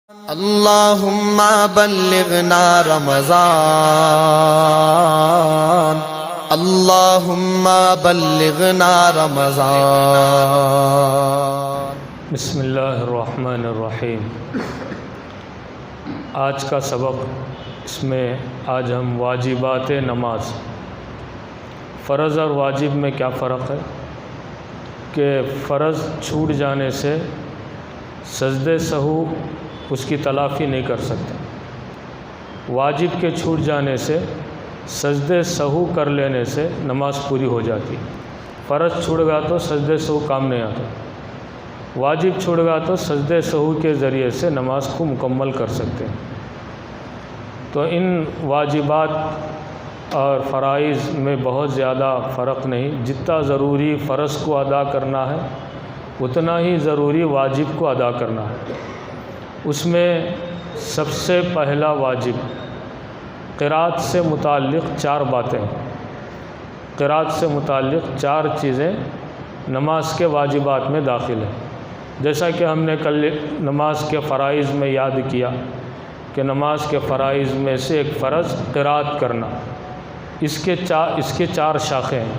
اللہم بلغنا رمضان، اللہم بلغنا رمضان۔ بسم اللہ الرحمن الرحیم۔ آج کا سبق، اس میں آج ہم واجبات نماز، فرض اور واجب میں کیا فرق ہے، کہ فرض چھوٹ جانے سے سجدے سہو اس کی تلافی نہیں کر سکتے، واجب کے چھوٹ جانے سے سجدے سہو کر لینے سے نماز پوری ہو جاتی۔ فرض چھوٹ گیا تو سجدے سہو کام نہیں آتا، واجب چھوٹ گیا تو سجدے سہو کے ذریعے سے نماز کو مکمل کر سکتے ہیں۔ تو ان واجبات اور فرائض میں بہت زیادہ فرق نہیں، جتنا ضروری فرض کو ادا کرنا ہے اتنا ہی ضروری واجب کو ادا کرنا ہے۔ اس میں سب سے پہلا واجب قرأت سے متعلق 4 باتیں، قرأت سے متعلق 4 چیزیں نماز کے واجبات میں داخل ہیں۔ جیسا کہ ہم نے کل نماز کے فرائض میں یاد کیا کہ نماز کے فرائض میں سے ایک فرض قرأت کرنا، اس کے 4 شاخیں ہیں۔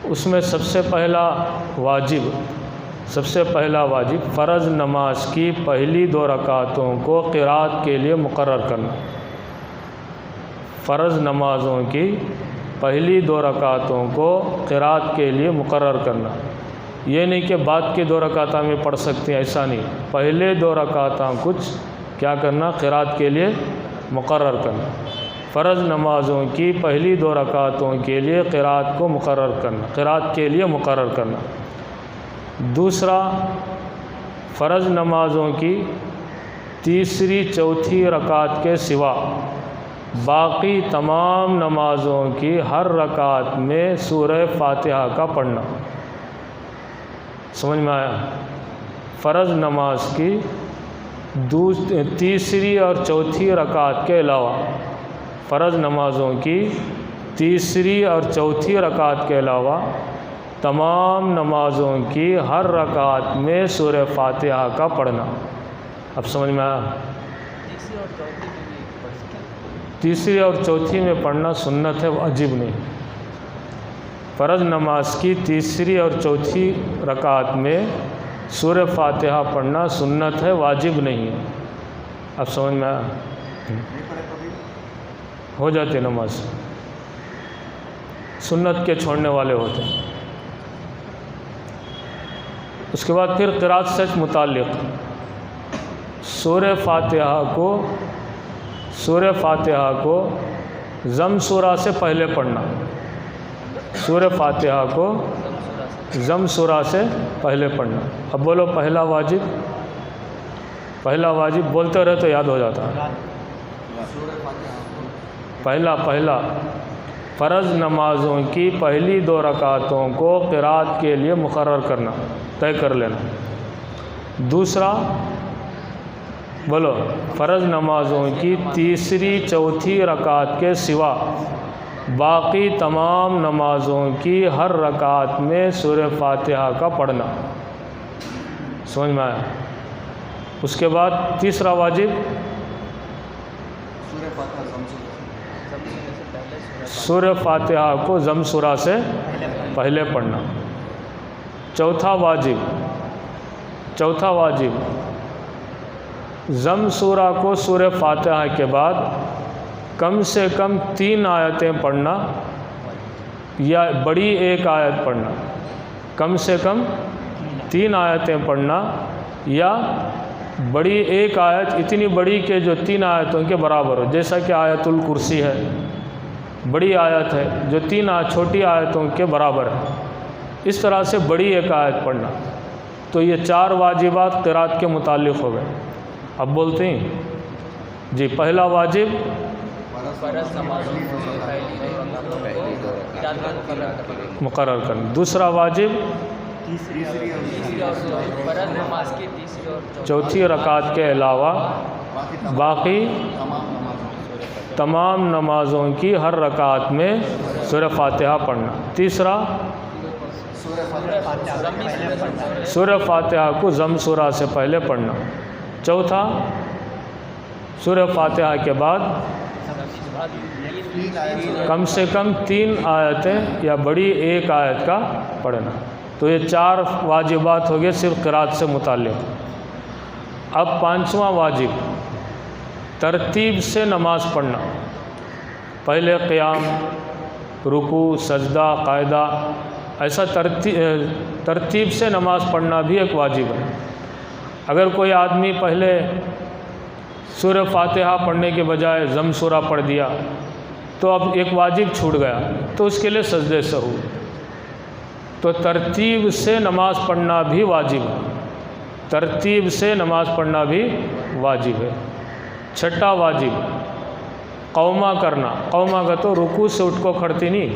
اس میں سب سے پہلا واجب فرض نماز کی پہلی 2 رکعتوں کو قرأت کے لیے مقرر کرنا۔ فرض نمازوں کی پہلی 2 رکعتوں کو قرأت کے لیے مقرر کرنا، یہ نہیں کہ بعد کی 2 رکعتیں میں پڑھ سکتے ہیں، ایسا نہیں، پہلے 2 رکعتیں کچھ کیا کرنا، قرأت کے لیے مقرر کرنا۔ فرض نمازوں کی پہلی 2 رکعتوں کے لیے قرأت کو مقرر کرنا، قرأت کے لیے مقرر کرنا۔ دوسرا، فرض نمازوں کی تیسری چوتھی رکعت کے سوا باقی تمام نمازوں کی ہر رکعت میں سورہ فاتحہ کا پڑھنا۔ سمجھ میں آیا؟ فرض نماز کی تیسری اور چوتھی رکعت کے علاوہ، فرض نمازوں کی تیسری اور چوتھی رکعت کے علاوہ تمام نمازوں کی ہر رکعت میں سورہ فاتحہ کا پڑھنا۔ اب سمجھ میں آیا؟ تیسری اور چوتھی میں پڑھنا سنت ہے، واجب نہیں۔ فرض نماز کی تیسری اور چوتھی رکعت میں سورہ فاتحہ پڑھنا سنت ہے، واجب نہیں ہے۔ اب سمجھ میں آیا؟ ہو جاتی نماز، سنت کے چھوڑنے والے ہوتے ہیں۔ اس کے بعد پھر قرأت سے متعلق سورہ فاتحہ کو ضم سورہ سے پہلے پڑھنا، سورہ فاتحہ کو ضم سورہ سے پہلے پڑھنا۔ اب بولو پہلا واجب بولتے رہے تو یاد ہو جاتا ہے۔ پہلا فرض نمازوں کی پہلی 2 رکعتوں کو قرأت کے لیے مقرر کرنا، طے کر لینا۔ دوسرا، بولو فرض نمازوں کی تیسری چوتھی رکعت کے سوا باقی تمام نمازوں کی ہر رکعت میں سورہ فاتحہ کا پڑھنا۔ سمجھ میں آیا؟ اس کے بعد تیسرا واجب سورہ فاتحہ کو ضم سورہ سے پہلے پڑھنا۔ چوتھا واجب ضم سورہ کو سورہ فاتحہ کے بعد کم سے کم 3 آیتیں پڑھنا، یا بڑی 1 آیت پڑھنا، کم سے کم 3 آیتیں پڑھنا یا بڑی 1 آیت، اتنی بڑی کہ جو 3 آیتوں کے برابر ہو، جیسا کہ آیت الکرسی ہے، بڑی آیت ہے جو 3 چھوٹی آیتوں کے برابر ہے، اس طرح سے بڑی 1 آیت پڑھنا۔ تو یہ 4 واجبات قرأت کے متعلق ہو گئے۔ اب بولتے ہیں جی، پہلا واجب مقرر کرنا، دوسرا واجب چوتھی رکعت کے علاوہ باقی تمام نمازوں کی ہر رکعت میں سورہ فاتحہ پڑھنا۔ تیسرا، سورہ فاتحہ کو ضم سورہ سے پہلے پڑھنا۔ چوتھا سورہ فاتحہ کے بعد کم سے کم 3 آیتیں یا بڑی 1 آیت کا پڑھنا. تو یہ 4 واجبات ہو گئے صرف قرات سے متعلق. اب 5واں واجب ترتیب سے نماز پڑھنا. پہلے قیام، رکوع، سجدہ، قاعدہ، ایسا ترتیب سے نماز پڑھنا بھی ایک واجب ہے. اگر کوئی آدمی پہلے سورہ فاتحہ پڑھنے کے بجائے ضم سورہ پڑھ دیا تو اب ایک واجب چھوٹ گیا تو اس کے لیے سجدے سہو. تو ترتیب سے نماز پڑھنا بھی واجب ہے. ترتیب سے نماز پڑھنا بھی واجب ہے. 6واں واجب قومہ کرنا. قومہ کا تو رکوع سے اٹھ کو کھڑتی نہیں،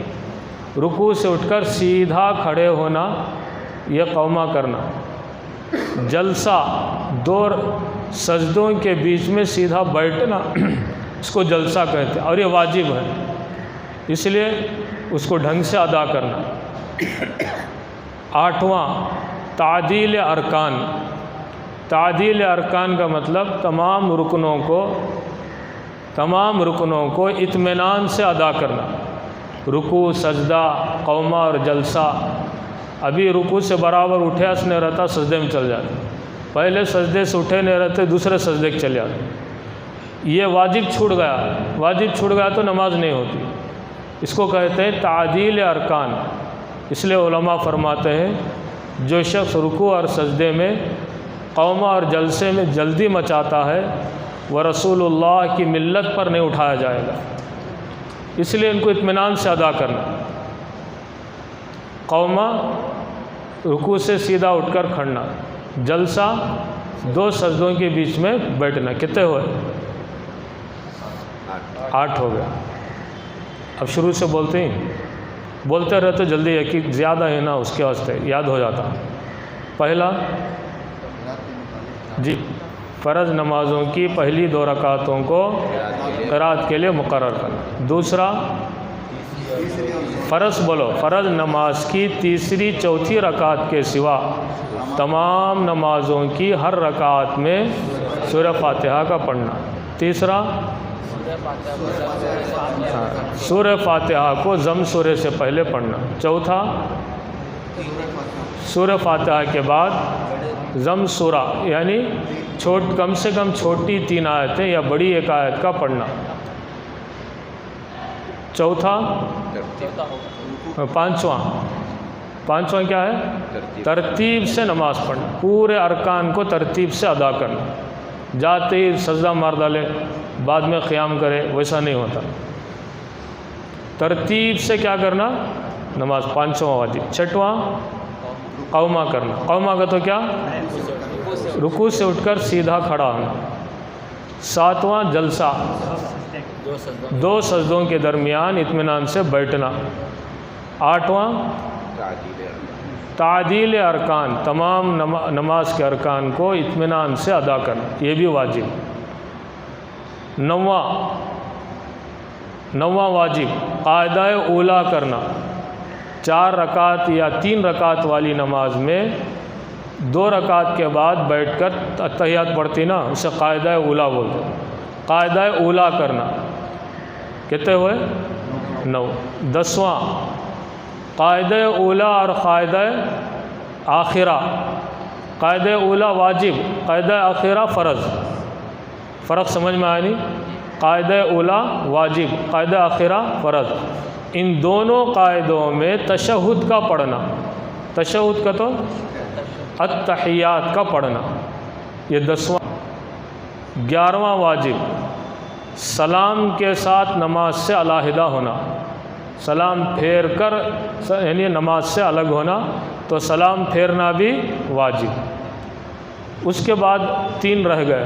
رکوع سے اٹھ کر سیدھا کھڑے ہونا، یہ قومہ کرنا. جلسہ 2 سجدوں کے بیچ میں سیدھا بیٹھنا، اس کو جلسہ کہتے ہیں اور یہ واجب ہے، اس لیے اس کو ڈھنگ سے ادا کرنا. 8واں تعدیل ارکان. تعدیل ارکان کا مطلب تمام رکنوں کو اطمینان سے ادا کرنا. رکوع، سجدہ، قومہ اور جلسہ. ابھی رکوع سے برابر اٹھے اس نہیں رہتا، سجدے میں چل جاتے. پہلے سجدے سے اٹھے نہیں رہتے، دوسرے سجدے کے چلے جاتے. یہ واجب چھوٹ گیا تو نماز نہیں ہوتی. اس کو کہتے ہیں تعدیل ارکان. اس لیے علماء فرماتے ہیں جو شخص رکوع اور سجدے میں، قومہ اور جلسے میں جلدی مچاتا ہے وہ رسول اللہ کی ملت پر نہیں اٹھایا جائے گا. اس لیے ان کو اطمینان سے ادا کرنا. قومہ رکوع سے سیدھا اٹھ کر کھڑنا. جلسہ 2 سجدوں کے بیچ میں بیٹھنا. کتنے ہوئے؟ 8 ہو گیا. اب شروع سے بولتے رہتے جلدی، یقین زیادہ ہے نا، اس کے واسطے یاد ہو جاتا. پہلا جی فرض نمازوں کی پہلی 2 رکعتوں کو قرات کے لیے مقرر کرنا. دوسرا فرض نماز کی تیسری چوتھی رکعت کے سوا تمام نمازوں کی ہر رکعت میں سورہ فاتحہ کا پڑھنا. تیسرا سورہ فاتحہ کو ضم سورہ سے پہلے پڑھنا. چوتھا سورہ فاتحہ کے بعد ضم سورہ یعنی کم سے کم چھوٹی 3 آیتیں یا بڑی 1 آیت کا پڑھنا. چوتھا پانچواں کیا ہے؟ ترتیب سے نماز پڑھنا. پورے ارکان کو ترتیب سے ادا کرنا. جاتے ہی سجدہ مار ڈالے بعد میں قیام کرے، ویسا نہیں ہوتا. ترتیب سے کیا کرنا؟ نماز. 5واں واجب. 6واں قومہ کرنا. قومہ کا تو کیا؟ رکوع سے اٹھ کر سیدھا کھڑا ہونا. 7واں جلسہ 2 سجدوں کے درمیان اطمینان سے بیٹھنا. 8واں تعدیل ارکان. تمام نماز کے ارکان کو اطمینان سے ادا کرنا، یہ بھی واجب. 9واں واجب قاعدہ اولا کرنا. 4 رکعت یا 3 رکعت والی نماز میں 2 رکعت کے بعد بیٹھ کر تحیات پڑھتی نا، اسے قاعدہ اولا بولتے. قاعدہ اولا کرنا. کتنے ہوئے؟ 9. 10واں قاعدہ اولا اور قاعدہ آخرہ. قاعدہ اولا واجب، قاعدہ آخرہ فرض. فرق سمجھ میں آیا نہیں؟ قاعدہ اولا واجب، قاعدہ آخرہ فرض. ان دونوں قاعدوں میں تشہد کا پڑھنا. تشہد کا تو التحیات کا پڑھنا، یہ 10واں. 11واں واجب سلام کے ساتھ نماز سے علیحدہ ہونا. سلام پھیر کر یعنی نماز سے الگ ہونا، تو سلام پھیرنا بھی واجب. اس کے بعد 3 رہ گئے: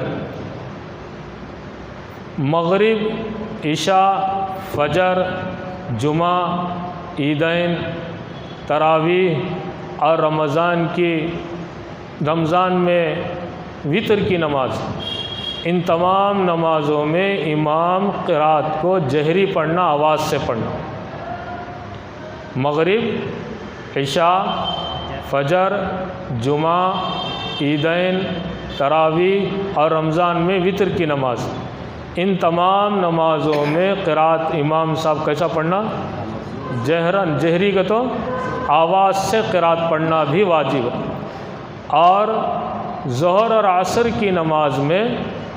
مغرب، عشاء، فجر، جمعہ، عیدین، تراویح اور رمضان میں وطر کی نماز. ان تمام نمازوں میں امام قرات کو جہری پڑھنا، آواز سے پڑھنا. مغرب، عشاء، فجر، جمعہ، عیدین، تراویح اور رمضان میں وطر کی نماز، ان تمام نمازوں میں قرات امام صاحب کیسا پڑھنا؟ جہرن، جہری کا تو آواز سے قرات پڑھنا بھی واجب ہے، اور ظہر اور عصر کی نماز میں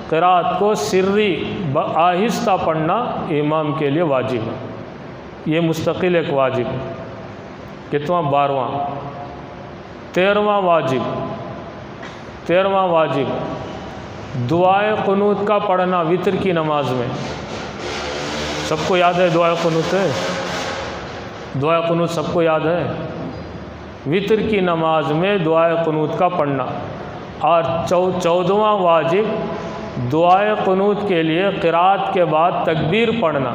قرات کو سری آہستہ پڑھنا امام کے لیے واجب ہے، یہ مستقل ایک واجب ہے۔ کتواں؟ 12واں 13واں واجب دعائے قنوت کا پڑھنا وطر کی نماز میں۔ سب کو یاد ہے دعائے قنوت ہے؟ دعائے قنوت سب کو یاد ہے؟ وطر کی نماز میں دعائے قنوت کا پڑھنا، اور 14واں واجب دعائے قنوت کے لیے قرات کے بعد تکبیر پڑھنا،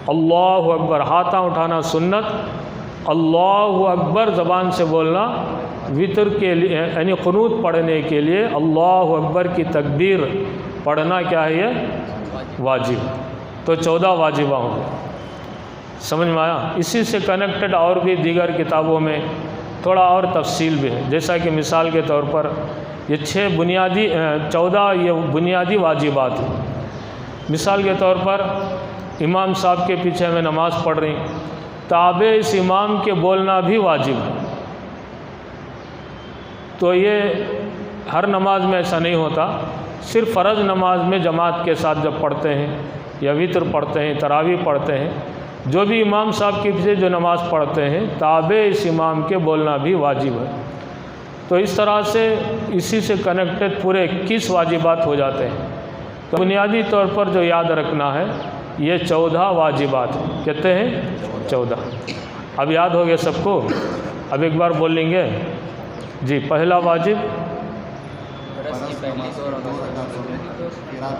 اللہ اکبر، ہاتھاں اٹھانا سنت، اللہ اکبر زبان سے بولنا وطر کے لیے، یعنی قنوت پڑھنے کے لیے اللہ اکبر کی تکبیر پڑھنا کیا ہے؟ یہ واجب۔ تو 14 واجبہ ہوں گے، سمجھ میں آیا؟ اسی سے کنیکٹڈ اور بھی دیگر کتابوں میں تھوڑا اور تفصیل بھی ہے، جیسا کہ مثال کے طور پر یہ 14 یہ بنیادی واجبات ہیں۔ مثال کے طور پر امام صاحب کے پیچھے میں نماز پڑھ رہی، تابع اس امام کے بولنا بھی واجب ہے۔ تو یہ ہر نماز میں ایسا نہیں ہوتا، صرف فرض نماز میں جماعت کے ساتھ جب پڑھتے ہیں یا وطر پڑھتے ہیں، تراویح پڑھتے ہیں، جو بھی امام صاحب کے پیچھے جو نماز پڑھتے ہیں تابع اس امام کے بولنا بھی واجب ہے۔ تو اس طرح سے اسی سے کنیکٹڈ پورے 21 واجبات ہو جاتے ہیں۔ تو بنیادی طور پر جو یاد رکھنا ہے یہ 14 واجبات ہیں، کہتے ہیں 14۔ اب یاد ہو گیا سب کو؟ اب ایک بار بول لیں گے جی۔ پہلا واجب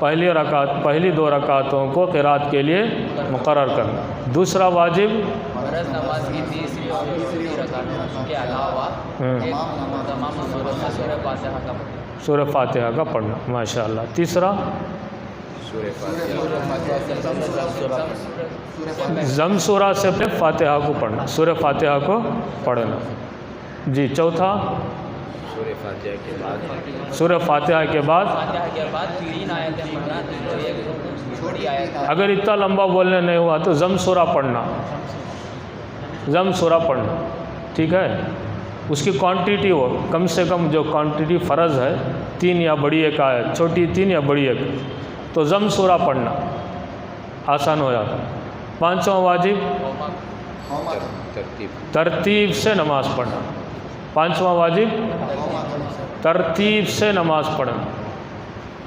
پہلی 2 رکعتوں کو قرات کے لیے مقرر کرنا۔ دوسرا واجب فرض نماز کی تیسری اور چوتھی رکعتوں کے علاوہ تمام سورہ فاتحہ کا پڑھنا، سورہ فاتحہ کا پڑھنا، ماشاءاللہ۔ تیسرا ضم سورہ سے پہلے فاتحہ کو پڑھنا، سورہ فاتحہ کو پڑھنا جی۔ چوتھا سورہ فاتحہ کے بعد 3 آیتیں پڑھنا، چھوٹی آیت۔ اگر اتنا لمبا بولنے نہیں ہوا تو ضم سورہ پڑھنا، ضم سورہ پڑھنا، ٹھیک ہے؟ اس کی کوانٹیٹی ہو کم سے کم، جو کوانٹیٹی فرض ہے 3 یا بڑی 1 آیت، چھوٹی 3 یا بڑی 1، تو ضم سورہ پڑھنا آسان ہو جاتا۔ 5واں واجب ترتیب سے نماز پڑھنا، 5واں واجب ترتیب سے نماز پڑھنا۔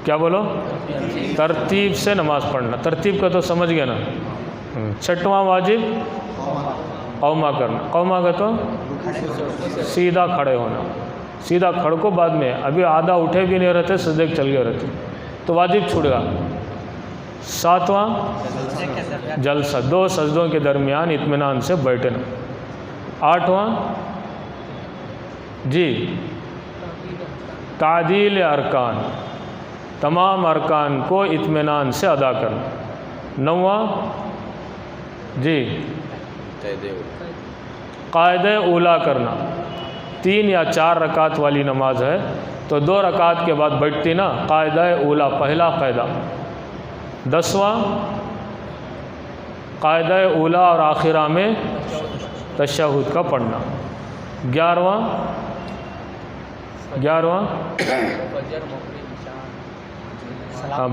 کیا بولو؟ ترتیب سے نماز پڑھنا، ترتیب کا تو سمجھ گئے نا۔ 6واں واجب قوما کرنا، قوما کا تو سیدھا کھڑے ہونا، سیدھا کھڑ کو بعد میں، ابھی آدھا اٹھے بھی نہیں رہتے، سجدے چل گئے رہتے تو واجب چھوٹ گا۔ 7واں جلسہ، 2 سجدوں کے درمیان اطمینان سے بیٹھنا۔ 8واں جی تعدیل ارکان، تمام ارکان کو اطمینان سے ادا کرنا۔ 9واں جی قاعدہ اولا کرنا، 3 یا 4 رکعت والی نماز ہے تو 2 رکعت کے بعد بیٹھتی نا، قاعدہ اولا پہلا قاعدہ۔ 10واں قاعدہ اولا اور آخرہ میں تشہد کا پڑھنا۔ 11واں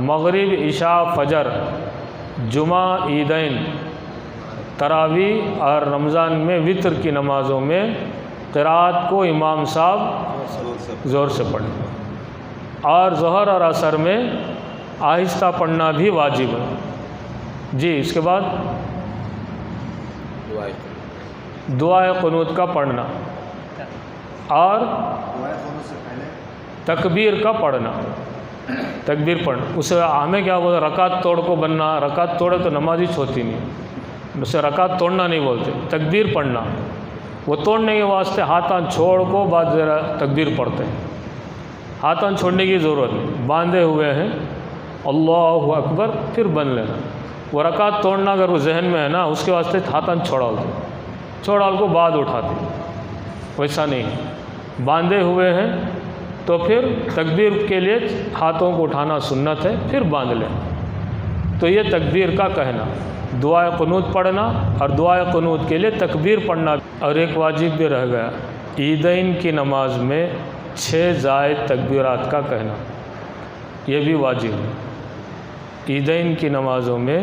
مغرب عشاء فجر جمعہ عیدین تراویح اور رمضان میں وطر کی نمازوں میں قرات کو امام صاحب زور سے پڑھنا، اور ظہر اور عصر میں آہستہ پڑھنا بھی واجب ہے جی۔ اس کے بعد دعائے قنوت کا پڑھنا اور تکبیر کا پڑھنا، تکبیر پڑھنا۔ اسے ہمیں کیا بولتے؟ رکعت توڑ کو بننا، رکعت توڑے تو نماز ہی ہوتی نہیں، اسے رکعت توڑنا نہیں بولتے، تکبیر پڑھنا۔ وہ توڑنے کے واسطے ہاتھاں چھوڑ کو بعد ذرا تکبیر پڑھتے ہیں، ہاتھاں چھوڑنے کی ضرورت نہیں، باندھے ہوئے ہیں اللہ اکبر پھر بن لینا۔ وہ رکعت توڑنا اگر وہ ذہن میں ہے نا، اس کے واسطے ہاتھاں چھوڑال کو بعد اٹھاتے، ویسا نہیں، باندھے ہوئے ہیں تو پھر تکبیر کے لیے ہاتھوں کو اٹھانا سنت ہے، پھر باندھ لیں۔ تو یہ تکبیر کا کہنا، دعائے قنوت پڑھنا اور دعائے قنوت کے لیے تکبیر پڑھنا۔ اور ایک واجب بھی رہ گیا، عیدین کی نماز میں 6 زائد تکبیرات کا کہنا، یہ بھی واجب ہے۔ عیدین کی نمازوں میں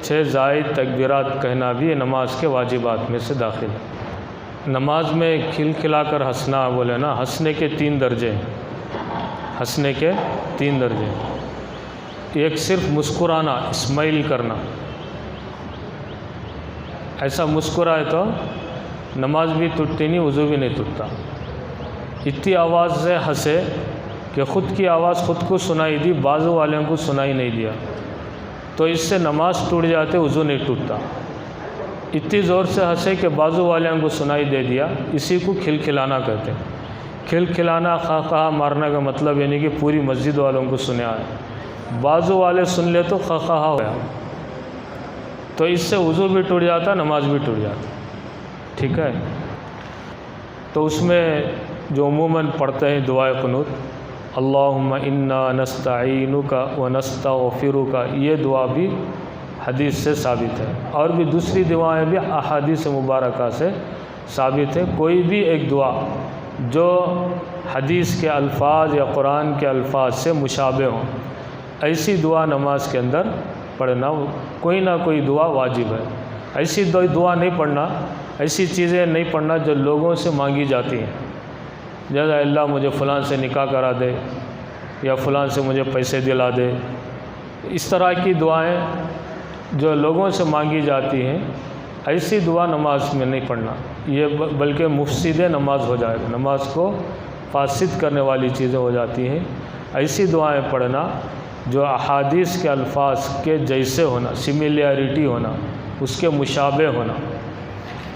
6 زائد تکبیرات کہنا بھی نماز کے واجبات میں سے داخل ہے۔ نماز میں کھلکھلا کر ہنسنا بولے نا، ہنسنے کے 3 درجے ہیں، ہنسنے کے 3 درجے ہیں۔ ایک صرف مسکرانا، اسمائل کرنا، ایسا مسکرائے تو نماز بھی ٹوٹتی نہیں، وضو بھی نہیں ٹوٹتا۔ اتنی آواز سے ہنسے کہ خود کی آواز خود کو سنائی دی، بازو والوں کو سنائی نہیں دیا، تو اس سے نماز ٹوٹ جاتے، وضو نہیں ٹوٹتا۔ اتنی زور سے ہنسے کہ بازو والوں کو سنائی دے دیا، اسی کو کھلکھلانا کہتے ہیں۔ کھلکھلانا خواہ مارنا کا مطلب یہ نہیں کہ پوری مسجد والوں کو سنے آئے، بازو والے سن لے تو خواہ ہوا، تو اس سے وضو بھی ٹوٹ جاتا، نماز بھی ٹوٹ جاتا، ٹھیک ہے۔ تو اس میں جو عموماً پڑھتے ہیں دعائے قنوت، اللہم انا نستعینک ونستغفرک، یہ دعا بھی حدیث سے ثابت ہے، اور بھی دوسری دعائیں بھی احادیث مبارکہ سے ثابت ہے۔ کوئی بھی ایک دعا جو حدیث کے الفاظ یا قرآن کے الفاظ سے مشابہ ہوں، ایسی دعا نماز کے اندر پڑھنا، کوئی نہ کوئی دعا واجب ہے۔ ایسی دعا نہیں پڑھنا، ایسی چیزیں نہیں پڑھنا جو لوگوں سے مانگی جاتی ہیں، جیسے اللہ مجھے فلاں سے نکاح کرا دے، یا فلاں سے مجھے پیسے دلا دے، اس طرح کی دعائیں جو لوگوں سے مانگی جاتی ہیں، ایسی دعا نماز میں نہیں پڑھنا، یہ بلکہ مفسد نماز ہو جائے گا، نماز کو فاسد کرنے والی چیزیں ہو جاتی ہیں۔ ایسی دعائیں پڑھنا جو احادیث کے الفاظ کے جیسے ہونا، سملیرٹی ہونا، اس کے مشابہ ہونا،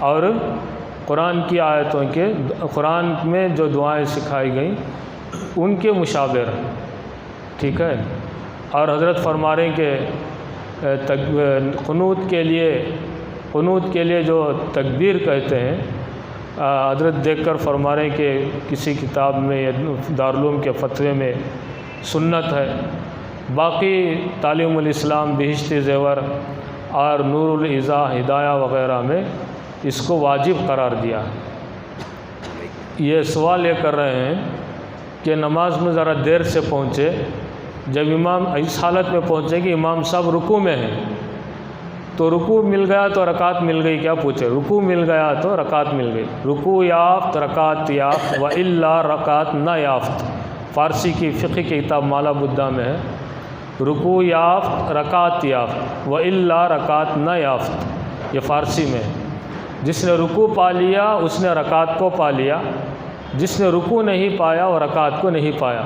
اور قرآن کی آیتوں کے، قرآن میں جو دعائیں سکھائی گئیں ان کے مشابہ رہیں، ٹھیک ہے۔ اور حضرت فرما رہے ہیں کہ قنوت کے لیے جو تکبیر کہتے ہیں، حضرت دیکھ کر فرما رہے ہیں کہ کسی کتاب میں یا دارالعلوم کے فتوے میں سنت ہے، باقی تعلیم الاسلام، بہشت زیور اور نور العزا، ہدایہ وغیرہ میں اس کو واجب قرار دیا ہے۔ یہ سوال یہ کر رہے ہیں کہ نماز میں ذرا دیر سے پہنچے، جب امام اس حالت میں پہنچے کہ امام صاحب رکوع میں ہیں، تو رکوع مل گیا تو رکعت مل گئی، کیا پوچھے؟ رکوع مل گیا تو رکعت مل گئی، رکوع یافت رکعت یافت، وَإِلَّا رکعت نہ یافت، فارسی کی فقہ کی کتاب مالا بدہ میں ہے، رکوع یافت رکعت یافت، وَإِلَّا رکعت نہ یافت، یہ فارسی میں ہے۔ جس نے رکوع پا لیا اس نے رکعت کو پا لیا، جس نے رکوع نہیں پایا وہ رکعت کو نہیں پایا۔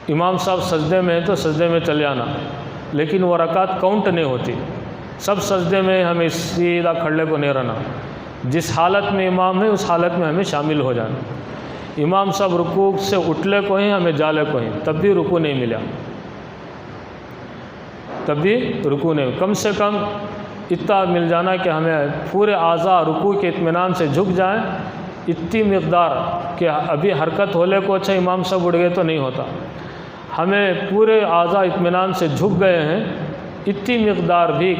امام صاحب سجدے میں ہیں تو سجدے میں چلے آنا، لیکن وہ رکعت کاؤنٹ نہیں ہوتی، سب سجدے میں ہمیں سیدھا کھڑے کو نہیں رہنا، جس حالت میں امام ہے اس حالت میں ہمیں شامل ہو جانا۔ امام صاحب رکوع سے اٹھلے کو ہیں، ہمیں جالے کو ہیں، تب بھی رکوع نہیں ملا، تب بھی رکوع نہیں، کم سے کم اتنا مل جانا کہ ہمیں پورے اعضاء رکوع کے اطمینان سے جھک جائیں، اتنی مقدار کہ ابھی حرکت ہولے کو اچھا امام صاحب اٹھ گئے تو نہیں ہوتا، ہمیں پورے اعضاء اطمینان سے جھک گئے ہیں، اتنی مقدار بھی،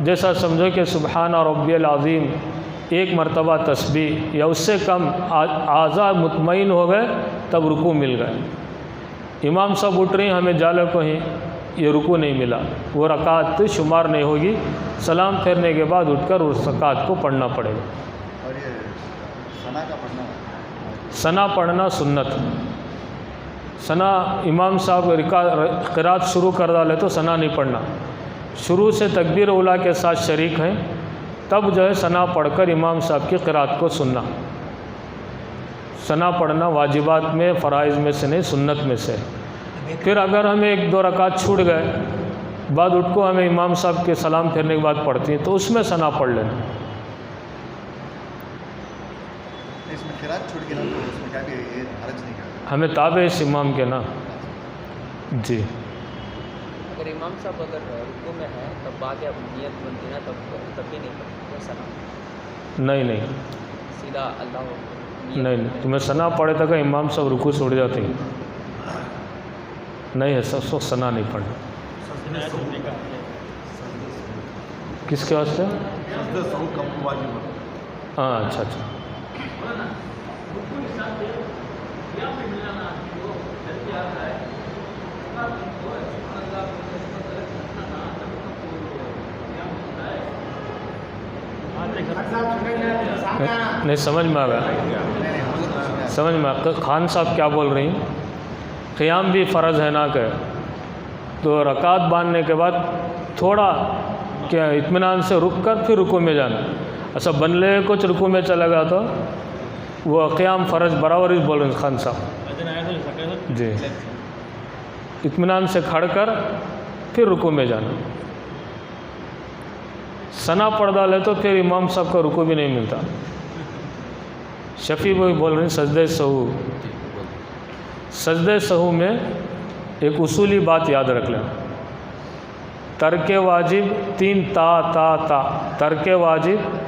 جیسا سمجھو کہ سبحان ربی العظیم 1 مرتبہ تسبیح یا اس سے کم اعضاء مطمئن ہو گئے تب رکوع مل گئے۔ امام صاحب اٹھ رہے ہیں، ہمیں جالے کو ہیں، یہ رکوع نہیں ملا، وہ رکعت شمار نہیں ہوگی، سلام پھیرنے کے بعد اٹھ کر اس رکعت کو پڑھنا پڑے گا۔ اور یہ ثنا کا پڑھنا، ثنا پڑھنا سنت، ثنا امام صاحب قرات شروع کر ڈالے تو ثنا نہیں پڑھنا، شروع سے تکبیر اولیٰ کے ساتھ شریک ہیں، تب جو ہے ثنا پڑھ کر امام صاحب کی قرات کو سننا۔ ثنا پڑھنا واجبات میں، فرائض میں سے نہیں، سنت میں سے۔ پھر اگر ہمیں 1-2 رکعت چھوٹ گئے، بعد اٹھ کو ہمیں امام صاحب کے سلام پھیرنے کے بعد پڑھتی ہیں تو اس میں ثنا پڑھ لینا۔ اس میں قرات چھوٹ گیا تو اس میں کیا بھی حرج نہیں کرتا، ہمیں تابع اس امام کے نا، جی۔ اگر امام صاحب اگر رکوع میں ہے تب بعد اب نیت بنتی نا، تب بھی نہیں پڑھتے ثنا، نہیں سیدھا اللہ نہیں تمہیں ثنا پڑھے تھا کہ امام صاحب رکوع سے اٹھ جاتے ہیں؟ نہیں ہے، سب وقت ثنا نہیں پڑھنا. کس کے واسطے؟ ہاں اچھا اچھا. نہیں سمجھ میں آ گیا، سمجھ میں خان صاحب کیا بول رہی ہیں. قیام بھی فرض ہے نا کہ تو رکعت باندھنے کے بعد تھوڑا کیا اطمینان سے رک کر پھر رکوع میں جانا. اچھا بنلے کچھ رکوع میں چلا گیا تو وہ قیام فرض برابر ہی بول رہے ہیں خان صاحب جی. اطمینان سے کھڑ کر پھر رکوع میں جانا. ثنا پڑھ ڈالے تو پھر امام صاحب کا رکوع بھی نہیں ملتا. شفیع بھائی بول رہے ہیں سجدہ سہو. سجدہ سہو میں ایک اصولی بات یاد رکھ لیں. ترک واجب 3 تا. ترک واجب،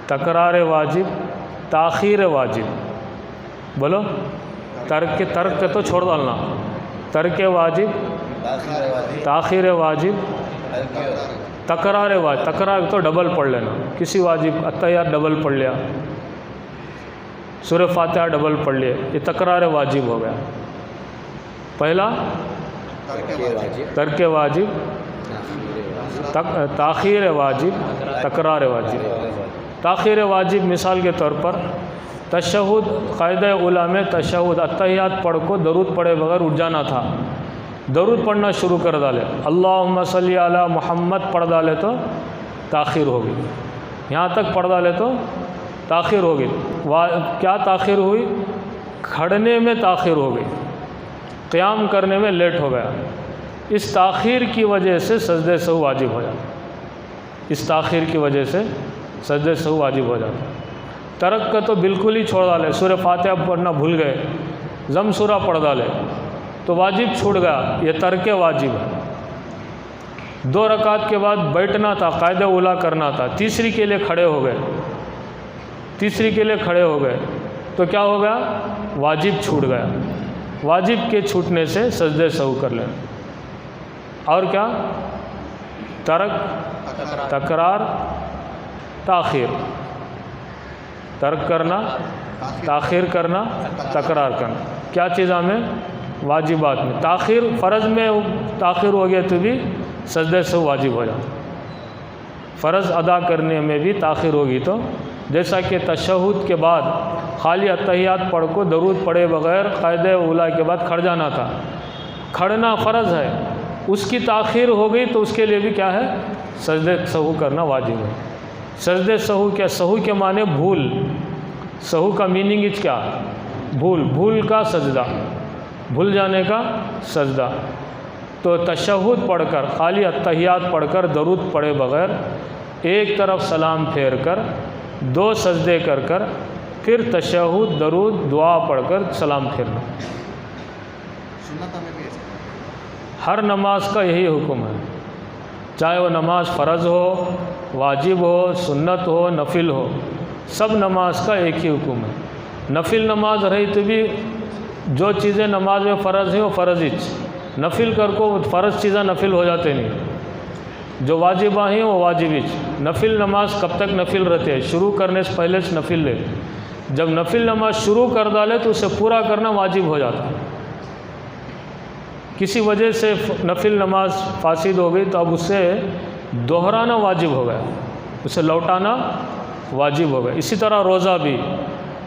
تکرار واجب، تاخیر واجب. بولو ترک تو چھوڑ ڈالنا. ترک واجب، تاخیر واجب، تکرار واجب. تکرار تو ڈبل پڑھ لینا. کسی واجب اتحیات ڈبل پڑھ لیا، سورہ فاتحہ ڈبل پڑھ لیا، یہ تکرار واجب ہو گیا. پہلا ترک واجب، تاخیر واجب، تکرار واجب. تاخیر واجب مثال کے طور پر تشہد، قاعدہ اولیٰ میں تشہد اتحیات پڑھ کو درود پڑھے بغیر اٹھ جانا تھا. درود پڑھنا شروع کر ڈالے، اللہم صلی علی محمد پڑھ ڈالے تو تاخیر ہوگی. یہاں تک پڑھ ڈالے تو تاخیر ہوگی. کیا تاخیر ہوئی؟ کھڑنے میں تاخیر ہو گئی، قیام کرنے میں لیٹ ہو گیا. اس تاخیر کی وجہ سے سجدہ سہو واجب ہو جاتا. اس تاخیر کی وجہ سے سجدہ سہو واجب ہو جاتا. ترک کا تو بالکل ہی چھوڑ ڈالے. سورہ فاتحہ پڑھنا بھول گئے، ضم سورہ پڑھ ڈالے تو واجب چھوٹ گیا، یہ ترک واجب ہے. 2 رکعت کے بعد بیٹھنا تھا، قاعدہ اولیٰ کرنا تھا، تیسری کے لیے کھڑے ہو گئے. تیسری کے لیے کھڑے ہو گئے تو کیا ہو گیا؟ واجب چھوٹ گیا. واجب کے چھوٹنے سے سجدہ سہو کر لینا. اور کیا؟ ترک، تکرار، تاخیر. ترک کرنا، تاخیر کرنا، تکرار کرنا. کیا چیزاں میں؟ واجبات میں. تاخیر فرض میں تاخیر ہو گیا تو بھی سجدہ سہو واجب ہو جاتا. فرض ادا کرنے میں بھی تاخیر ہوگی تو، جیسا کہ تشہد کے بعد خالی اتحیات پڑھ کو درود پڑھے بغیر قاعدہ اولیٰ کے بعد کھڑ جانا تھا. کھڑنا فرض ہے، اس کی تاخیر ہو گئی تو اس کے لیے بھی کیا ہے؟ سجدہ سہو کرنا واجب ہے. سجدہ سہو کیا؟ سہو کے معنی بھول. سہو کا میننگ کیا؟ بھول. بھول کا سجدہ، بھول جانے کا سجدہ. تو تشہد پڑھ کر، خالی اتحیات پڑھ کر درود پڑھے بغیر ایک طرف سلام پھیر کر 2 سجدے کر کر پھر تشہد، درود، دعا پڑھ کر سلام پھیرنا. ہر نماز کا یہی حکم ہے، چاہے وہ نماز فرض ہو، واجب ہو، سنت ہو، نفل ہو، سب نماز کا ایک ہی حکم ہے. نفل نماز رہی تو بھی جو چیزیں نماز میں فرض ہیں وہ فرض ہی. نفل کر کو فرض چیزیں نفل ہو جاتے نہیں، جو واجبہ ہیں وہ واجب ہی. نفل نماز کب تک نفل رہتے ہیں؟ شروع کرنے سے پہلے سے نفل لے. جب نفل نماز شروع کر ڈالے تو اسے پورا کرنا واجب ہو جاتا ہے. کسی وجہ سے نفل نماز فاسد ہو گئی تو اب اسے دہرانا واجب ہو گیا، اسے لوٹانا واجب ہو گیا. اسی طرح روزہ بھی،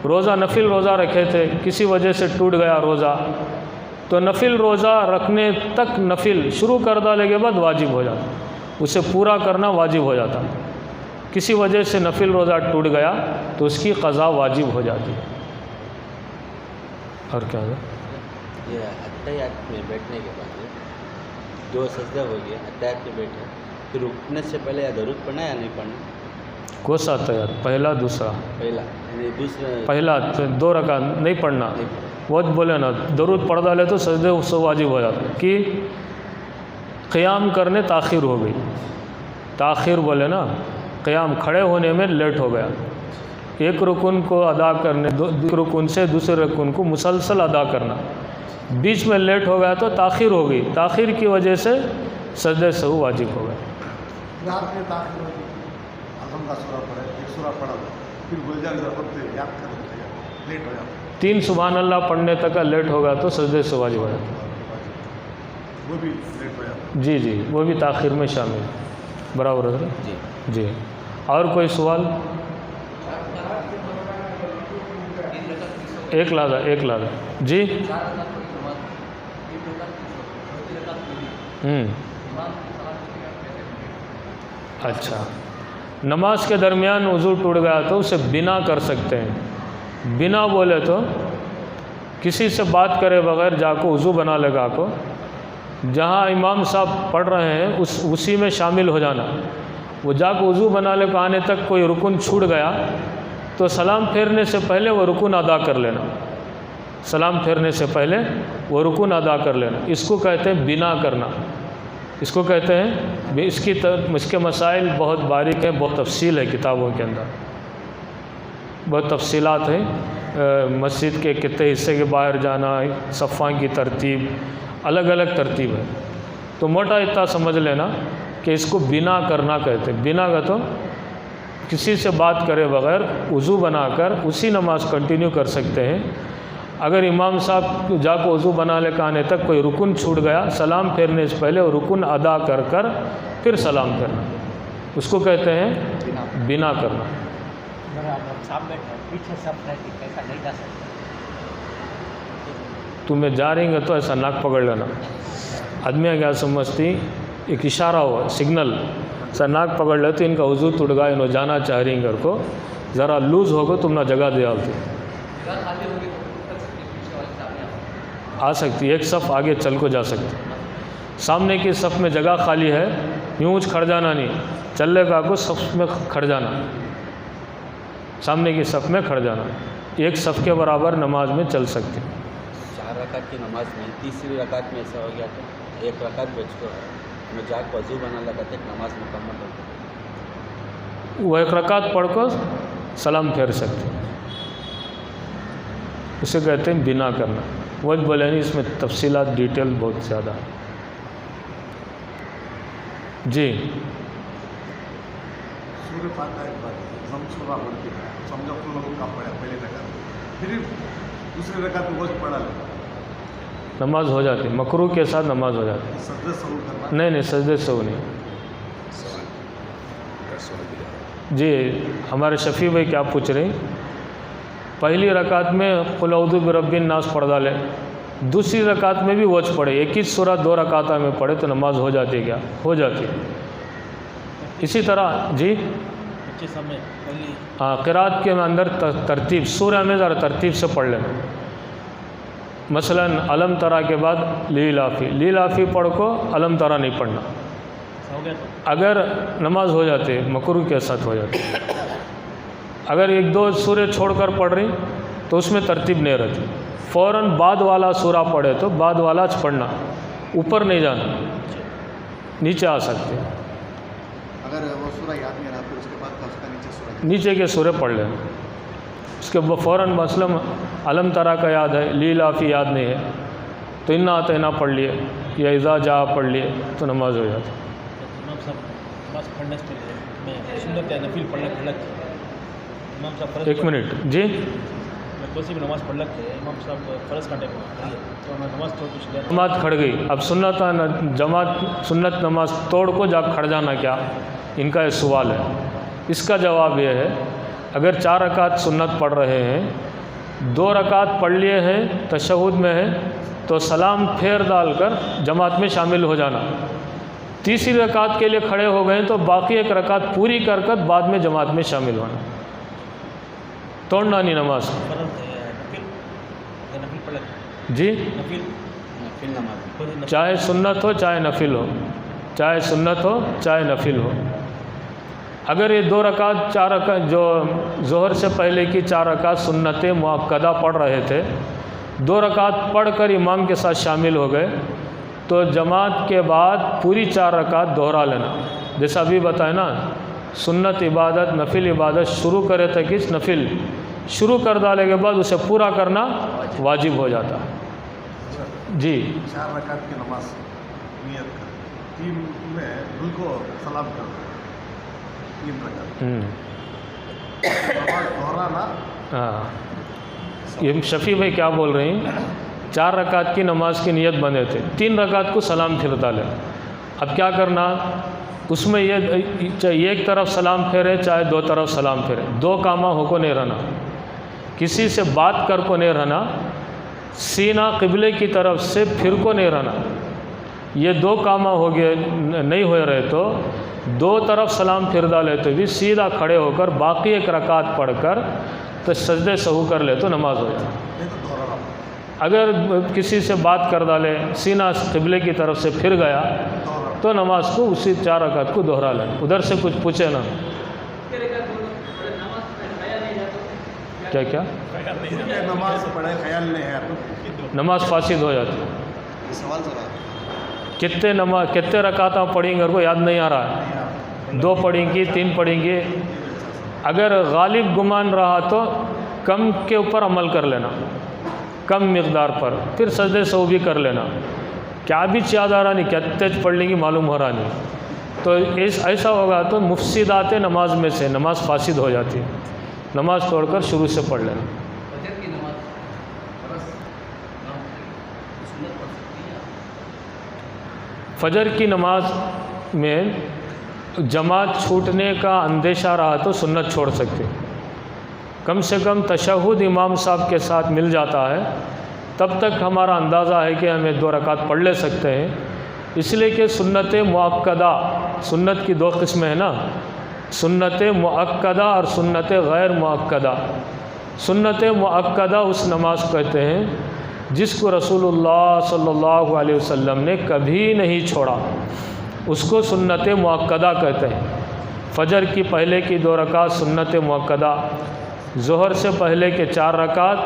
روزہ نفل روزہ رکھے تھے، کسی وجہ سے ٹوٹ گیا روزہ تو نفل روزہ رکھنے تک نفل شروع کر ڈالے کے بعد واجب ہو جاتا، اسے پورا کرنا واجب ہو جاتا. کسی وجہ سے نفل روزہ ٹوٹ گیا تو اس کی قضا واجب ہو جاتی. اور کیا ہے؟ یہ اتحیات میں بیٹھنے کے بعد 2 سجدہ ہو گیا، اتحیات میں بیٹھے پھر رکنے سے پہلے یا درود پڑھنا یا نہیں پڑھنا؟ کون سا اتحیات؟ پہلا دوسرا؟ پہلا یعنی دوسرا. پہلا 2 رکعت نہیں پڑھنا. وہ بولے نا درود پڑھ ڈالے تو سجدے اس سے واجب ہو جاتا کہ قیام کرنے تاخیر ہو گئی. تاخیر بولے نا، قیام کھڑے ہونے میں لیٹ ہو گیا. ایک رکن کو ادا کرنے رکن سے دوسرے رکن کو مسلسل ادا کرنا، بیچ میں لیٹ ہو گیا تو تاخیر ہو گئی، تاخیر کی وجہ سے سجدہ سہو واجب ہو گئے۔ رات میں تاخیر ہوگی، اعظم کا سورہ پڑھے، ایک سورہ پڑھا پھر بھول جائے پڑھتے یاد کر لیتے لیٹ ہو جاتا 3 سبحان اللہ پڑھنے تک کا لیٹ ہوگا تو سجدہ سہو واجب ہو جاتا ہے، وہ بھی لیٹ ہو جاتا جی جی وہ بھی تاخیر میں شامل ہے، برابر ہے جی جی۔ اور کوئی سوال؟ ایک لادہ جی اچھا، نماز کے درمیان وضو ٹوٹ گیا تو اسے بنا کر سکتے ہیں۔ بنا بولے تو کسی سے بات کرے بغیر جا کو وضو بنا لے گا کو، جہاں امام صاحب پڑھ رہے ہیں اسی میں شامل ہو جانا، وہ جا کو وضو بنا لے کو آنے تک کوئی رکن چھوٹ گیا تو سلام پھیرنے سے پہلے وہ رکن ادا کر لینا، سلام پھیرنے سے پہلے وہ رکن ادا کر لینا، اس کو کہتے ہیں بنا کرنا، اس کو کہتے ہیں۔ اس کے مسائل بہت باریک ہیں، بہت تفصیل ہے کتابوں کے اندر، بہت تفصیلات ہیں، مسجد کے کتنے حصے کے باہر جانا، صفاں کی ترتیب، الگ الگ ترتیب ہے، تو موٹا اتنا سمجھ لینا کہ اس کو بنا کرنا کہتے ہیں۔ بنا کا تو کسی سے بات کرے بغیر وضو بنا کر اسی نماز کنٹینیو کر سکتے ہیں۔ اگر امام صاحب جا کو وضو بنا لے کے آنے تک کوئی رکن چھوٹ گیا، سلام پھیرنے سے پہلے وہ رکن ادا کر کر پھر سلام کرنا، اس کو کہتے ہیں بنا کرنا۔ تمہیں جا رہی گے تو ایسا ناک پکڑ لینا، آدمی کیا سمجھتی ایک اشارہ ہوا سگنل، ایسا ناک پکڑ لے تو ان کا وضو ٹوٹ گا، انہوں جانا چاہ رہی گھر کو، ذرا لوز ہوگا تم نہ جگہ دے آتی آ سکتی، ایک صف آگے چل کو جا سکتی، سامنے کی صف میں جگہ خالی ہے، یوں کھڑ جانا نہیں، چلے گا کو صف میں کھڑ جانا، سامنے کی صف میں کھڑ جانا، ایک صف کے برابر نماز میں چل سکتے۔ 4 رکعت کی نماز میں تیسری رکعت میں ایسا ہو گیا تو 1 رکعت بچ کو میں جا کے وضو بنا لگا تک نماز مکمل ہو گئی، وہ 1 رکعت پڑھ کر سلام پھیر سکتے، اسے کہتے ہیں بنا کرنا۔ وہ بولے نہیں، اس میں تفصیلات ڈیٹیل بہت زیادہ جی۔ سورہ فاتحہ ایک بار ہم سورہ پڑھ کے سمجھو تو لوگوں کا پڑھا پہلے رکعت، پھر دوسری رکعت میں وضو پڑھا لے، نماز ہو جاتی، مکروہ کے ساتھ نماز ہو جاتی۔ سجدہ سہو کرنا نہیں سجدے سہو نہیں جی۔ ہمارے شفیع بھائی کیا پوچھ رہے ہیں؟ پہلی رکعت میں قل اعوذ برب الناس پڑھ ڈالے، دوسری رکعت میں بھی وض پڑھے، ایک ہی سورہ 2 رکعت میں پڑھے تو نماز ہو جاتی ہے، کیا ہو جاتی ہے؟ اسی طرح جی ہاں، قرات کے اندر ترتیب، سورہ میں ذرا ترتیب سے پڑھ لینا، مثلا علم ترا کے بعد لیلافی پڑھ کو علم ترا نہیں پڑھنا، اگر نماز ہو جاتے مکروہ کے ساتھ ہو جاتی۔ اگر 1-2 سورے چھوڑ کر پڑھ رہی تو اس میں ترتیب نہیں رہتی، فوراً بعد والا سورہ پڑھے تو بعد والا پڑھنا، اوپر نہیں جانا، نیچے آ سکتے، اگر وہ سورہ یاد نہیں رہا پھر اس کے بعد کا اس کا نیچے سورہ نیچے کے سورے پڑھ لینا، اس کے فوراً مثلا علم ترا کا یاد ہے، لیلافی یاد نہیں ہے تو انا اعطینا پڑھ لیے یا اذا جاء پڑھ لیے تو نماز ہو جاتی۔ ایک منٹ جی، جماعت کھڑ گئی، اب سنت نماز توڑ کو جا کھڑ جانا کیا، ان کا یہ سوال ہے۔ اس کا جواب یہ ہے، اگر 4 رکعت سنت پڑھ رہے ہیں، 2 رکعت پڑھ لیے ہیں، تشہد میں ہے تو سلام پھیر ڈال کر جماعت میں شامل ہو جانا، تیسری رکعت کے لیے کھڑے ہو گئے تو باقی 1 رکعت پوری کر کر بعد میں جماعت میں شامل ہونا، توڑنا نہیں نماز جی، نفل نماز چاہے سنت ہو چاہے نفل ہو، چاہے سنت ہو چاہے نفل ہو۔ اگر یہ 2 رکعت 4 رکعت جو ظہر سے پہلے کی 4 رکعت سنت مؤکدہ پڑھ رہے تھے، 2 رکعت پڑھ کر امام کے ساتھ شامل ہو گئے تو جماعت کے بعد پوری 4 رکعت دوہرا لینا، جیسا ابھی بتائے نا، سنت عبادت نفل عبادت شروع کرے تک اس نفل شروع کر ڈالے کے بعد اسے پورا کرنا واجب ہو جاتا ہے جی 4 رکعت کی نماز نیت کر 3 میں دل کو سلام کر 3 رکعت نماز دہرانا ہاں یہ شفیع بھائی کیا بول رہے ہیں 4 رکعت کی نماز کی نیت بنے تھے 3 رکعت کو سلام پھر ڈالے اب کیا کرنا اس میں یہ چاہے ایک طرف سلام پھیرے چاہے 2 طرف سلام پھیرے 2 کامہ ہو کو نہیں رہنا کسی سے بات کر کو نہیں رہنا سینہ قبلے کی طرف سے پھر کو نہیں رہنا یہ 2 کامہ ہو گئے نہیں ہوئے رہے تو 2 طرف سلام پھر ڈالے تو بھی سیدھا کھڑے ہو کر باقی 1 رکعت پڑھ کر تو سجدے سہو کر لے تو نماز ہو جائے اگر کسی سے بات کر ڈالے سینہ قبلے کی طرف سے پھر گیا تو نماز کو اسی 4 رکعت کو دہرا لیں ادھر سے کچھ پوچھے نا کیا نماز پڑھے خیال نہیں ہے نماز فاسد ہو جاتی ہے سوال ذرا کتنے رکعتیں پڑھیں گے کو یاد نہیں آ رہا ہے 2 پڑھیں گی 3 پڑھیں گے اگر غالب گمان رہا تو کم کے اوپر عمل کر لینا کم مقدار پر پھر سجدے سہو بھی کر لینا کیا بھی یاد آ رہا نہیں کیا تیز پڑھ لیں گی معلوم ہو رہا نہیں تو ایسا ہوگا تو مفسدات نماز میں سے نماز فاسد ہو جاتی ہے نماز توڑ کر شروع سے پڑھ لینا فجر کی نماز سنت پڑھ سکتی ہے فجر کی نماز میں جماعت چھوٹنے کا اندیشہ رہا تو سنت چھوڑ سکتے کم سے کم تشہد امام صاحب کے ساتھ مل جاتا ہے تب تک ہمارا اندازہ ہے کہ ہمیں 2 رکعت پڑھ لے سکتے ہیں اس لیے کہ سنت مؤکدہ سنت کی 2 قسمیں ہیں نا سنت مؤکدہ اور سنت غیر مؤکدہ سنت مؤکدہ اس نماز کو کہتے ہیں جس کو رسول اللہ صلی اللہ علیہ وسلم نے کبھی نہیں چھوڑا اس کو سنت مؤکدہ کہتے ہیں فجر کی پہلے کی 2 رکعت سنت مؤکدہ ظہر سے پہلے کے 4 رکعت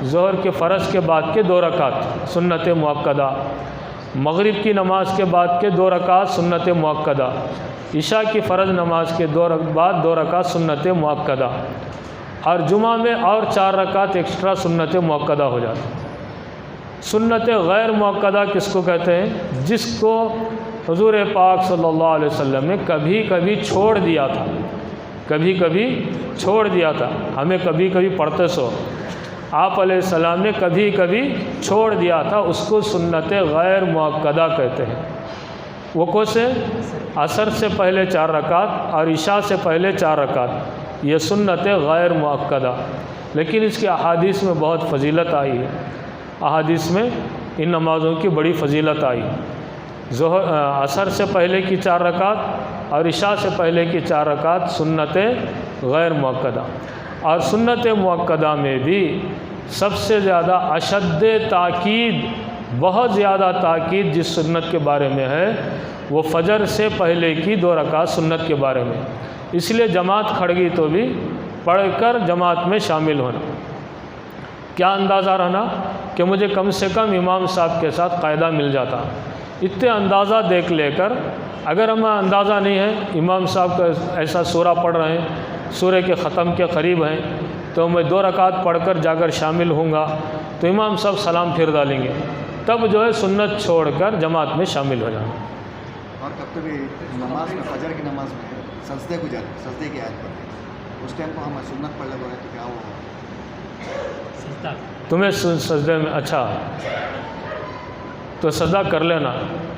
ظہر کے فرض کے بعد کے 2 رکعت سنت مؤکدہ مغرب کی نماز کے بعد کے 2 رکعت سنت مؤکدہ عشاء کی فرض نماز کے بعد 2 رکعت سنت مؤکدہ اور جمعہ میں اور 4 رکعت ایکسٹرا سنت مؤکدہ ہو جاتی سنت غیر مؤکدہ کس کو کہتے ہیں جس کو حضور پاک صلی اللہ علیہ وسلم نے کبھی کبھی چھوڑ دیا تھا چھوڑ دیا تھا ہمیں کبھی کبھی پڑھتے سو آپ علیہ السلام نے کبھی کبھی چھوڑ دیا تھا اس کو سنت غیر مؤکدہ کہتے ہیں وہ کو سے عصر سے پہلے 4 رکعت اور عشاء سے پہلے 4 رکعت یہ سنت غیر مؤکدہ لیکن اس کی احادیث میں بہت فضیلت آئی ہے احادیث میں ان نمازوں کی بڑی فضیلت آئی عصر سے پہلے کی 4 رکعت اور عشاء سے پہلے کی 4 رکعت سنت غیر مؤکدہ اور سنت مؤکدہ میں بھی سب سے زیادہ اشد تاکید بہت زیادہ تاکید جس سنت کے بارے میں ہے وہ فجر سے پہلے کی 2 رکعت سنت کے بارے میں اس لیے جماعت کھڑ گئی تو بھی پڑھ کر جماعت میں شامل ہونا کیا اندازہ رہنا کہ مجھے کم سے کم امام صاحب کے ساتھ قاعدہ مل جاتا اتنے اندازہ دیکھ لے کر اگر ہمیں اندازہ نہیں ہے امام صاحب کا ایسا سورہ پڑھ رہے ہیں سورہ کے ختم کے قریب ہیں تو میں 2 رکعت پڑھ کر جا کر شامل ہوں گا تو امام صاحب سلام پھر ڈالیں گے تب جو ہے سنت چھوڑ کر جماعت میں شامل ہو جانا اور کب کبھی نماز میں فجر کی نماز میں سجدے کو جاتے سجدے کی آیت پڑھتے ہیں اس ٹائم کو ہم سنت پڑھ لے بولے تو کیا وہ تمہیں سجدے میں اچھا تو سجدہ کر لینا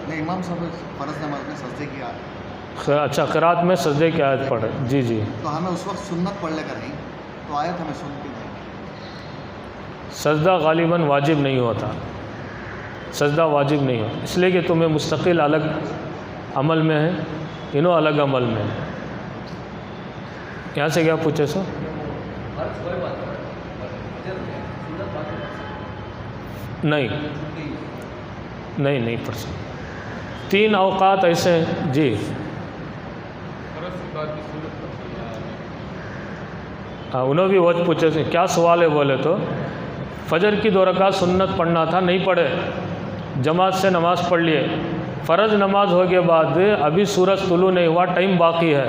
نہیں امام صاحب فرض نماز میں سجدے کی آیت اچھا قرات میں سجدے کی آیت پڑھے جی جی تو ہمیں اس وقت سنت پڑھ لے کر نہیں تو آیت ہمیں سنتی نہیں سجدہ غالباً واجب نہیں ہوتا سجدہ واجب نہیں ہوتا اس لیے کہ تمہیں مستقل الگ عمل میں ہے انہوں الگ عمل میں ہے یہاں سے کیا پوچھے سو نہیں پڑھ سکتے 3 اوقات ایسے ہیں جی ہاں انہوں بھی وقت پوچھے سے کیا سوال ہے بولے تو فجر کی 2 رکعت سنت پڑھنا تھا نہیں پڑھے جماعت سے نماز پڑھ لیے فرض نماز ہو کے بعد ابھی سورج طلوع نہیں ہوا ٹائم باقی ہے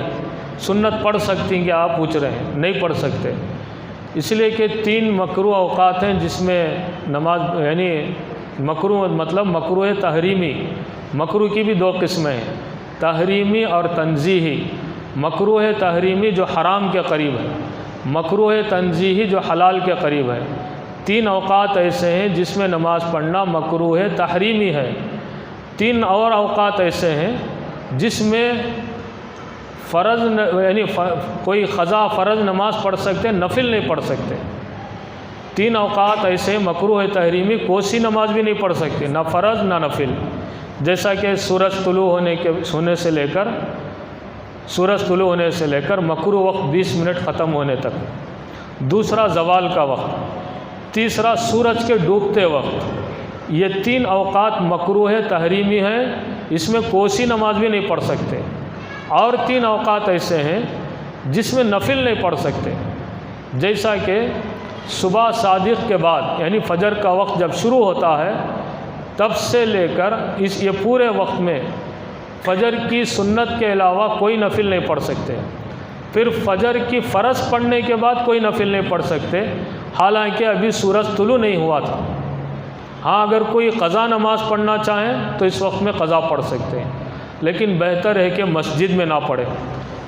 سنت پڑھ سکتی ہیں کہ آپ پوچھ رہے ہیں؟ نہیں پڑھ سکتے، اس لیے کہ 3 مکروہ اوقات ہیں جس میں نماز یعنی مکروہ مطلب مکروہ تحریمی، مکروہ کی بھی 2 قسمیں ہیں، تحریمی اور تنزیہی۔ مکروہ تحریمی جو حرام کے قریب ہے، مکروہ تنزیہی جو حلال کے قریب ہے۔ 3 اوقات ایسے ہیں جس میں نماز پڑھنا مکروہ تحریمی ہے۔ 3 اور اوقات ایسے ہیں جس میں فرض یعنی کوئی قضا فرض نماز پڑھ سکتے، نفل نہیں پڑھ سکتے۔ 3 اوقات ایسے مکروہ تحریمی، کوئی نماز بھی نہیں پڑھ سکتے، نہ فرض نہ نفل، جیسا کہ سورج طلوع ہونے سے لے کر مکروہ وقت 20 منٹ ختم ہونے تک، دوسرا زوال کا وقت، تیسرا سورج کے ڈوبتے وقت۔ یہ 3 اوقات مکروہ تحریمی ہیں، اس میں کوئی نماز بھی نہیں پڑھ سکتے۔ اور 3 اوقات ایسے ہیں جس میں نفل نہیں پڑھ سکتے، جیسا کہ صبح صادق کے بعد یعنی فجر کا وقت جب شروع ہوتا ہے تب سے لے کر یہ پورے وقت میں فجر کی سنت کے علاوہ کوئی نفل نہیں پڑھ سکتے۔ پھر فجر کی فرض پڑھنے کے بعد کوئی نفل نہیں پڑھ سکتے، حالانکہ ابھی سورج طلوع نہیں ہوا تھا۔ ہاں اگر کوئی قضا نماز پڑھنا چاہیں تو اس وقت میں قضا پڑھ سکتے ہیں، لیکن بہتر ہے کہ مسجد میں نہ پڑھیں۔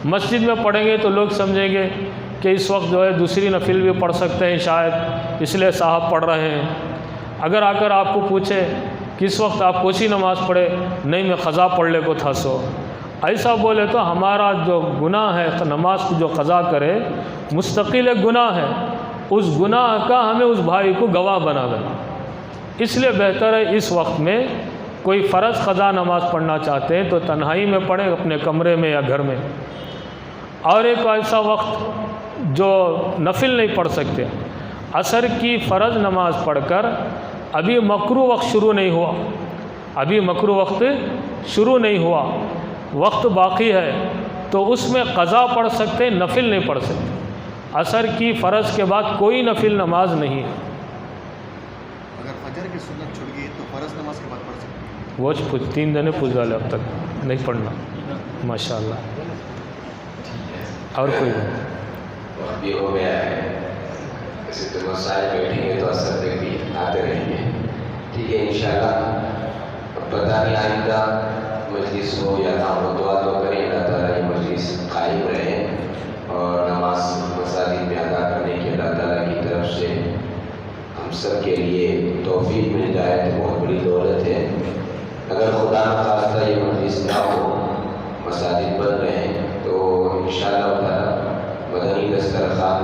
مسجد میں پڑھیں گے تو لوگ سمجھیں گے کہ اس وقت جو ہے دوسری نفل بھی پڑھ سکتے ہیں شاید، اس لیے صاحب پڑھ رہے ہیں۔ اگر آ کر آپ کو پوچھے کہ اس وقت آپ کون سی نماز پڑھے، نہیں میں قضا پڑھ لے کو تھا سو، ایسا بولے تو ہمارا جو گناہ ہے نماز جو قضا کرے مستقل ایک گناہ ہے، اس گناہ کا ہمیں اس بھائی کو گواہ بنا دینا۔ اس لیے بہتر ہے اس وقت میں کوئی فرض قضا نماز پڑھنا چاہتے ہیں تو تنہائی میں پڑھیں، اپنے کمرے میں یا گھر میں۔ اور ایک ایسا وقت جو نفل نہیں پڑھ سکتے، عصر کی فرض نماز پڑھ کر ابھی مکروہ وقت شروع نہیں ہوا، وقت باقی ہے، تو اس میں قضا پڑھ سکتے، نفل نہیں پڑھ سکتے۔ عصر کی فرض کے بعد کوئی نفل نماز نہیں ہے۔ اگر فجر کی سنت چھوٹ گئی تو فرض نماز کے بعد پڑھ سکتے ہیں؟ وہ 3 دن پوچھ ڈالے اب تک نہیں پڑھنا، ماشاءاللہ۔ اور کوئی وقت بھی ہو گیا ہے، ایسے تو مسائل بیٹھیں گے تو اثر تک بھی آتے رہیں گے، ٹھیک ہے انشاءاللہ۔ پتہ نہیں آئندہ مجلس ہو یا نہ ہو، دعا تو کریں اللہ تعالیٰ یہ مجلس قائم رہے اور نماز مساجد میں ادا کرنے کی اللہ تعالیٰ کی طرف سے ہم سب کے لیے توفیق مل جائے تو بہت بڑی دولت ہے۔ اگر خدا نخواستہ یہ مجلس نہ ہو، مساجد بند رہیں، تو انشاءاللہ تعالیٰ مدنی دسترخوان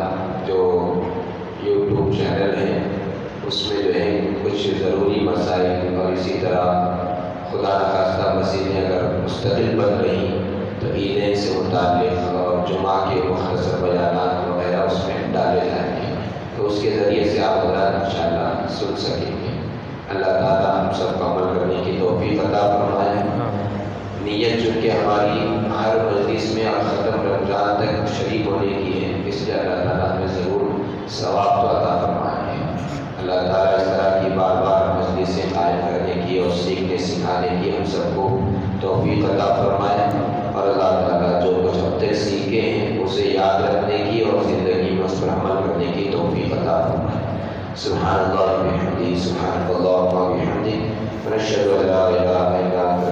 جو یوٹیوب چینل ہے اس میں جو ہے کچھ ضروری مسائل اور اسی طرح خدا نخواستہ مسجدیں اگر مستقل بن رہی تو عیدیں سے متعلق اور جمعہ کے مختصر بیانات وغیرہ اس میں ڈالے جائیں گے، تو اس کے ذریعے سے آپ حضرات انشاءاللہ سن سکیں گے۔ اللہ تعالیٰ ہم سب کو عمل کرنے کی توفیق عطا فرمائے۔ نیت چونکہ ہماری ہر مجلس میں اور ختم رمضان تک شریک ہونے کی ہے، اس لیے اللہ تعالیٰ ہمیں ضرور ثواب تو عطا فرمائے۔ اللہ تعالیٰ اس طرح کی بار بار مجلسیں قائم کرنے کی اور سیکھنے سکھانے کی ہم سب کو توفیق عطا فرمائے، اور اللہ تعالیٰ جو کچھ اب تک سیکھے ہیں اسے یاد رکھنے کی اور زندگی میں اس پر عمل کرنے کی توفیق عطا فرمائے۔ سبحان اللہ و بحمدہ، سبحان اللہ و بحمدہ، ونشہد ان لا الہ الا انت